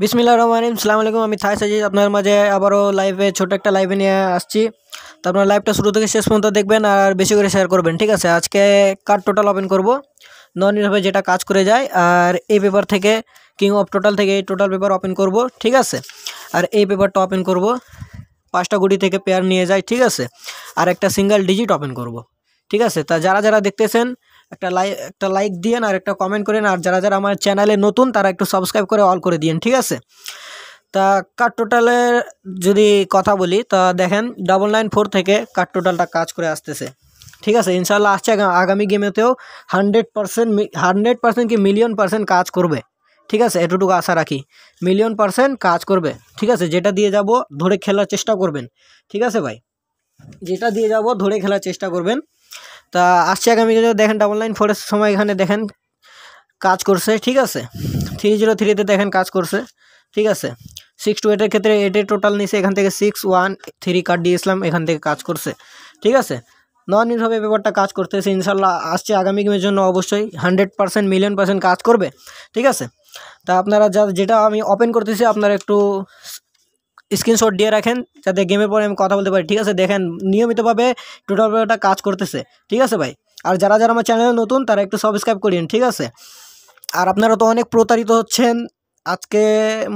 বিসমিল্লাহির রহমানির রহিম। আসসালামু আলাইকুম। আমি থাই সাজিদ আপনার মাঝে আবারও লাইভে ছোট একটা লাইভে নিয়ে আসছি। তো আপনার লাইভটা শুরু থেকে শেষ পর্যন্ত দেখবেন আর বেশি করে শেয়ার করবেন, ঠিক আছে। আজকে কার্ড টোটাল ওপেন করব, নন নির্ভর যেটা কাজ করে যায়, আর এই পেপার থেকে কিং অফ টোটাল থেকে এই টোটাল পেপার ওপেন করব, ঠিক আছে। আর এই পেপারটা ওপেন করব, 5টা গুটি থেকে পেয়ার নিয়ে যায়, ঠিক আছে। আর একটা সিঙ্গেল ডিজিট ওপেন করব, ঠিক আছে। তা যারা যারা দেখতেছেন একটা লাইক দিয়েন আর একটা কমেন্ট করেন, আর যারা যারা আমার চ্যানেলে নতুন তারা একটু সাবস্ক্রাইব করে অল করে দিন, ঠিক আছে। তা কার্ড টোটালের যদি কথা বলি, তা দেখেন 994 থেকে কার্ড টোটালটা কাজ করে আসতেছে, ঠিক আছে। ইনশাল্লাহ আসছে আগামী গেমেতেও 100% কি মিলিয়ন% কাজ করবে, ঠিক আছে। এতটুকু আশা রাখি, মিলিয়ন% কাজ করবে, ঠিক আছে। যেটা দিয়ে যাব ধরে খেলার চেষ্টা করবেন, ঠিক আছে ভাই। যেটা দিয়ে যাব ধরে খেলার চেষ্টা করবেন। তা আসছে আগামী দেখেন 994-এর সময় এখানে দেখেন কাজ করছে, ঠিক আছে। 303-তে দেখেন কাজ করছে, ঠিক আছে। 628-এর ক্ষেত্রে 8-এর টোটাল নিছে, এখান থেকে 613 কার্ড দিয়েছিলাম, এখান থেকে কাজ করছে, ঠিক আছে। নন নির্ভর ব্যাপারটা কাজ করতেছে, ইনশাল্লাহ আসছে আগামী গেমের জন্য অবশ্যই 100% মিলিয়ন% কাজ করবে, ঠিক আছে। তা আপনারা যেটা আমি ওপেন করতেছি আপনারা একটু স্ক্রিনশট দিয়ে রাখেন, যাতে গেমের পরে আমি কথা বলতে পারি, ঠিক আছে। দেখেন নিয়মিতভাবে টোটাল পেপারটা কাজ করতেছে, ঠিক আছে ভাই। আর যারা যারা আমার চ্যানেলে নতুন তারা একটু সাবস্ক্রাইব করিন, ঠিক আছে। আর আপনারা তো অনেক প্রতারিত হচ্ছেন আজকে,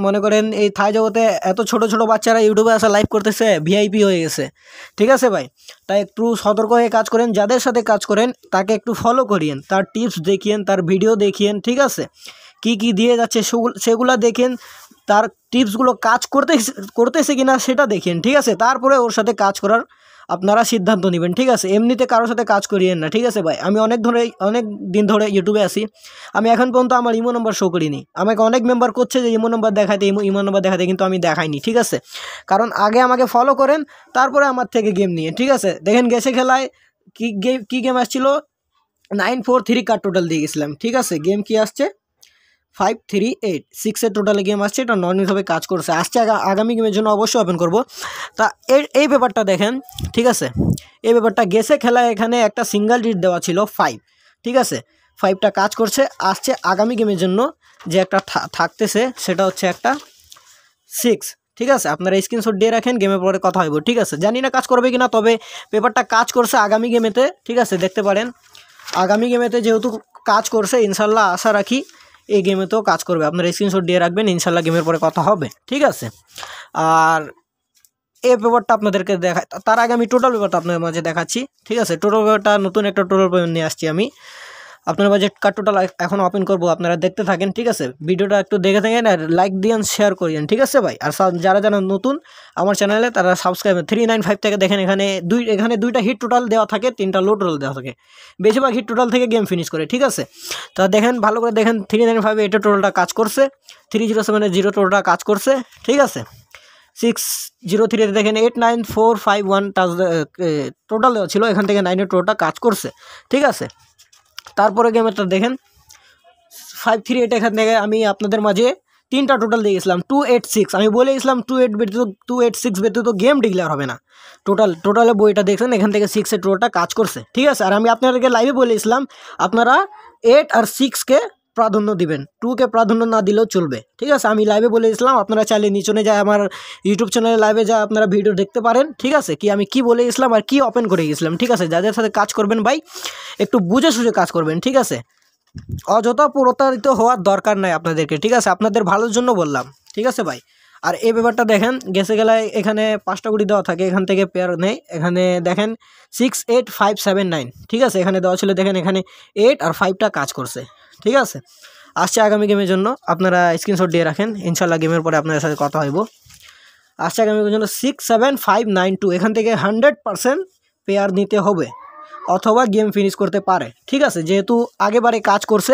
মনে করেন এই থাই জগতে এত ছোট ছোট বাচ্চারা ইউটিউবে আসা লাইভ করতেছে, ভিআইপি হয়ে গেছে, ঠিক আছে ভাই। তাই একটু সতর্ক হয়ে কাজ করেন, যাদের সাথে কাজ করেন তাকে একটু ফলো করিয়েন, তার টিপস দেখিয়েন, তার ভিডিও দেখিয়েন, ঠিক আছে। কি দিয়ে যাচ্ছে সেগুলো দেখেন, তার টিপসগুলো কাজ করতেছে কিনা সেটা দেখেন, ঠিক আছে। তারপরে ওর সাথে কাজ করার আপনারা সিদ্ধান্ত নেবেন, ঠিক আছে। এমনিতে কারোর সাথে কাজ করিয়েন না, ঠিক আছে ভাই। আমি অনেক দিন ধরে ইউটিউবে আসি, আমি এখন পর্যন্ত আমার ইমো নম্বর শো করিনি। আমাকে অনেক মেম্বার করছে যে ইমো নম্বর দেখাতে, ইমো নম্বর দেখাতে, কিন্তু আমি দেখাইনি, ঠিক আছে। কারণ আগে আমাকে ফলো করেন, তারপরে আমার থেকে গেম নিয়ে, ঠিক আছে। দেখেন গেছে খেলায় কি গেম আসছিল, 943 কার্ড টোটাল দিয়ে গেছিলাম, ঠিক আছে। গেম কি আসছে 538-6-এর টোটালে গেম আসছে, এটা নন হিসাবে কাজ করছে। আসছে আগামী গেমের জন্য অবশ্যই ওপেন করব। তা এই ব্যাপারটা দেখেন, ঠিক আছে। এই ব্যাপারটা গেছে খেলায় এখানে একটা সিঙ্গেল ডিট দেওয়া ছিল 5, ঠিক আছে। 5টা কাজ করছে। আসছে আগামী গেমের জন্য যে একটা থাকতেছে সেটা হচ্ছে একটা 6, ঠিক আছে। আপনারা স্ক্রিনশট দিয়ে রাখেন, গেমের পরে কথা হইব, ঠিক আছে। জানি না কাজ করবে কিনা, তবে পেপারটা কাজ করছে আগামী গেমেতে, ঠিক আছে। দেখতে পারেন আগামী গেমেতে যেহেতু কাজ করছে, ইনশাল্লাহ আশা রাখি এই গেমেতেও কাজ করবে। আপনারা স্ক্রিনশট দিয়ে রাখবেন, ইনশাল্লাহ গেমের পরে কথা হবে, ঠিক আছে। আর এই পেপারটা আপনাদেরকে তার আগে আমি টোটাল পেপারটা আপনাদের মাঝে দেখাচ্ছি, ঠিক আছে। টোটাল পেপারটা নতুন একটা টোটাল পেপার নিয়ে আসছি আমি আপনার মাঝে। কার্ড টোটাল এখন ওপেন করব, আপনারা দেখতে থাকেন, ঠিক আছে। ভিডিওটা একটু দেখে থাকেন আর লাইক দিয়েন, শেয়ার করিয়েন, ঠিক আছে ভাই। আর যারা যারা নতুন আমার চ্যানেলে তারা সাবস্ক্রাইব 395 থেকে দেখেন, এখানে 2টা হিট টোটাল দেওয়া থাকে, 3টা লো টোটাল দেওয়া থাকে। বেশিরভাগ হিট টোটাল থেকে গেম ফিনিশ করে, ঠিক আছে। তা দেখেন ভালো করে দেখেন, 395 এটা টোটালটা কাজ করছে, 307-0 টোটালটা কাজ করছে, ঠিক আছে। 603-তে দেখেন 89451 টোটাল দেওয়া ছিল, এখান থেকে 9-এর টোটালটা কাজ করছে, ঠিক আছে। তারপরে গেমেরটা দেখেন 538, এখান থেকে আমি আপনাদের মাঝে 3টা টোটাল দিয়ে গেছিলাম 286। আমি বলে গেছিলাম 286 ব্যতীত গেম ডিক্লেয়ার হবে না। টোটালে বইটা দেখছেন, এখান থেকে 6-এর টোটালটা কাজ করছে, ঠিক আছে। আর আমি আপনাদেরকে লাইভে বলেছিলাম আপনারা 8 আর 6-কে প্রাধান্য দিবেন, 2-কে প্রাধান্য না দিলেও চলবে, ঠিক আছে। আমি লাইভে বলেছিলাম, আপনারা চাইলে নিচনে যায় আমার ইউটিউব চ্যানেলে লাইভে যা আপনারা ভিডিও দেখতে পারেন, ঠিক আছে। আমি কি বলে গেছিলাম আর কি ওপেন করে গেছিলাম, ঠিক আছে। যাদের সাথে কাজ করবেন ভাই একটু বুঝে সুঝে কাজ করবেন, ঠিক আছে। অযথা প্রতারিত হওয়ার দরকার নাই আপনাদেরকে, ঠিক আছে। আপনাদের ভালোর জন্য বললাম, ঠিক আছে ভাই। আর এই ব্যাপারটা দেখেন গেছে গেলায় এখানে 5টা গুটি দেওয়া থাকে, এখান থেকে পেয়ার নেই। এখানে দেখেন 68579, ঠিক আছে। এখানে দেওয়া ছিল, দেখেন এখানে 8 আর 5টা কাজ করছে, ঠিক আছে। আসছে আগামী গেমের জন্য আপনারা স্ক্রিনশট দিয়ে রাখেন, ইনশাল্লাহ গেমের পরে আপনাদের সাথে কথা হইব। আসছে আগামী গেমের জন্য 67592, এখান থেকে 100% পেয়ার নিতে হবে, অথবা গেম ফিনিশ করতে পারে, ঠিক আছে। যেহেতু আগেবারে কাজ করছে,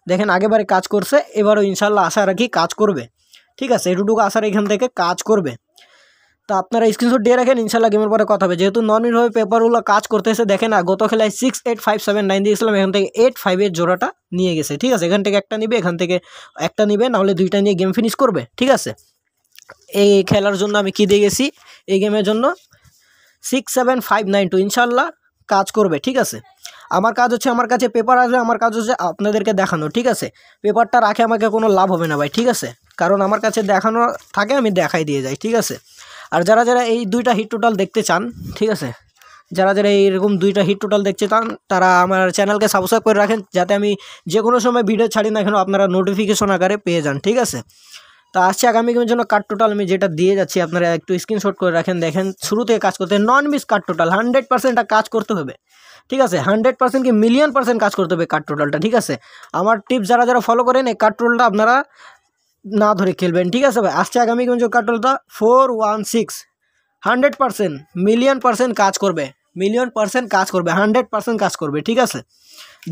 দেখেন আগেবারে কাজ করছে, এবারও ইনশাল্লাহ আশা রাখি কাজ করবে, ঠিক আছে। এটুকু আশার এখান থেকে কাজ করবে। তা আপনারা স্ক্রিনশট দিয়ে রাখেন, ইনশাল্লাহ গেমের পরে কথা হবে। যেহেতু নর্মালভাবে পেপারগুলো কাজ করতেছে, দেখেন গত খেলায় 68579 দিয়েছিলাম, এখান থেকে 85-এর জোড়াটা নিয়ে গেছে, ঠিক আছে। এখান থেকে একটা নিবে, এখান থেকে একটা নিবে, নাহলে 2টা নিয়ে গেম ফিনিশ করবে, ঠিক আছে। এই খেলার জন্য আমি কি দিয়ে গেছি, এই গেমের জন্য 67592 ইনশাল্লাহ কাজ করবে, ঠিক আছে। আমার কাজ হচ্ছে, আমার কাছে পেপার আসবে, আমার কাজ হচ্ছে আপনাদেরকে দেখানো, ঠিক আছে। পেপারটা রাখে আমাকে কোনো লাভ হবে না ভাই, ঠিক আছে। কারণ আমার কাছে দেখানো থাকে, আমি দেখাই দিয়ে যাই, ঠিক আছে। আর যারা যারা এই 2টা হিট টোটাল দেখতে চান, ঠিক আছে, যারা যারা এইরকম 2টা হিট টোটাল দেখতে চান তারা আমার চ্যানেলকে সাবস্ক্রাইব করে রাখেন, যাতে আমি যে কোনো সময় ভিডিও ছাড়ি না কেন আপনারা নোটিফিকেশন আকারে পেয়ে যান, ঠিক আছে। তো আসছে আগামী গেমের জন্য কার্ড টোটাল আমি যেটা দিয়ে যাচ্ছি, আপনারা একটু স্ক্রিনশট করে রাখেন। দেখেন শুরু থেকে কাজ করতে নন মিস কার্ড টোটাল 100% কাজ করতে হবে, ঠিক আছে। 100% কি মিলিয়ন% কাজ করতে হবে কার্ড টোটালটা, ঠিক আছে। আমার টিপস যারা যারা ফলো করেন এই কার্ড টোটালটা আপনারা না ধরে খেলবেন, ঠিক আছে ভাই। আসছে আগামী গেমের জন্য কার্ড টোটালটা 416 100% মিলিয়ন% কাজ করবে, মিলিয়ন% কাজ করবে, 100% কাজ করবে, ঠিক আছে।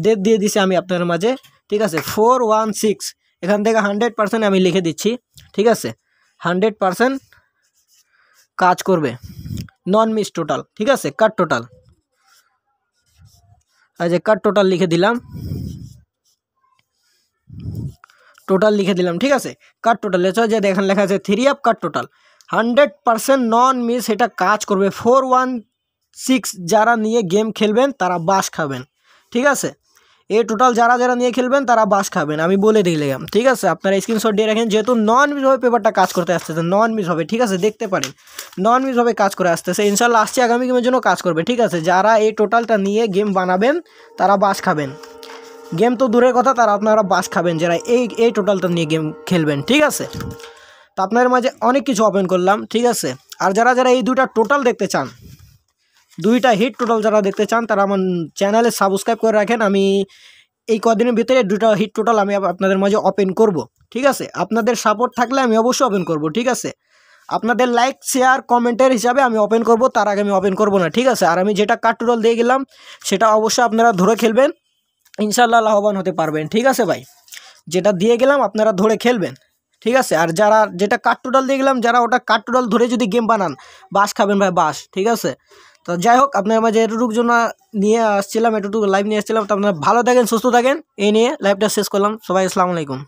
ডেট দিয়ে দিছি আমি আপনার মাঝে, ঠিক আছে। 416 এখান থেকে 100% আমি লিখে দিচ্ছি, ঠিক আছে। 100% কাজ করবে, নন মিস টোটাল, ঠিক আছে। কাট টোটাল, আজ কাট টোটাল লিখে দিলাম, টোটাল লিখে দিলাম, ঠিক আছে। কাট টোটাল যে দেখেন লেখা আছে 3 আপ কাট টোটাল 100% নন মিস, এটা কাজ করবে। 416 যারা নিয়ে গেম খেলবেন তারা বাস খাবেন, ঠিক আছে। এই টোটাল যারা যারা নিয়ে খেলবেন তারা বাস খাবেন, আমি বলে দিলাম, ঠিক আছে। আপনারা স্ক্রিনশট দিয়ে রাখেন, যেহেতু নন মিস হবে পেপারটা কাজ করতে আসতেছে, নন মিস হবে, ঠিক আছে। দেখতে পারেন নন মিস হবে কাজ করে আসতেছে, ইনশাল্লাহ আসছে আগামী গেমের জন্য কাজ করবে, ঠিক আছে। যারা এই টোটালটা নিয়ে গেম বানাবেন তারা বাস খাবেন, গেম তো দূরের কথা, তারা আপনারা বাস খাবেন যারা এই টোটালটা নিয়ে গেম খেলবেন, ঠিক আছে। তো আপনার মাঝে অনেক কিছু ওপেন করলাম, ঠিক আছে। আর যারা যারা এই 2টা টোটাল দেখতে চান, 2টা হিট টোটাল যারা দেখতে চান তারা আমার চ্যানেলে সাবস্ক্রাইব করে রাখেন। আমি এই কদিনের ভিতরে 2টা হিট টোটাল আমি আপনাদের মাঝে ওপেন করব, ঠিক আছে। আপনাদের সাপোর্ট থাকলে আমি অবশ্যই ওপেন করব, ঠিক আছে। আপনাদের লাইক শেয়ার কমেন্টের হিসাবে আমি ওপেন করব, তার আগে আমি ওপেন করব না, ঠিক আছে। আর আমি যেটা কার্ড টোটাল দিয়ে গেলাম সেটা অবশ্যই আপনারা ধরে খেলবেন, ইনশাল্লাহ লাভবান হতে পারবেন, ঠিক আছে ভাই। যেটা দিয়ে গেলাম আপনারা ধরে খেলবেন, ঠিক আছে। আর যারা যেটা কার্ড টোটাল দিয়ে গেলাম, যারা ওটা কার্ড টোটাল ধরে যদি গেম বানান বাস খাবেন ভাই, বাস, ঠিক আছে। তো যাই হোক, আপনার মাঝে এটুকুর জন্য নিয়ে আসছিলাম, এটুকু লাইভ নিয়ে আসছিলাম। তো আপনারা ভালো থাকেন, সুস্থ থাকেন, এই নিয়ে লাইভটা শেষ করলাম। সবাই আসসালামু আলাইকুম।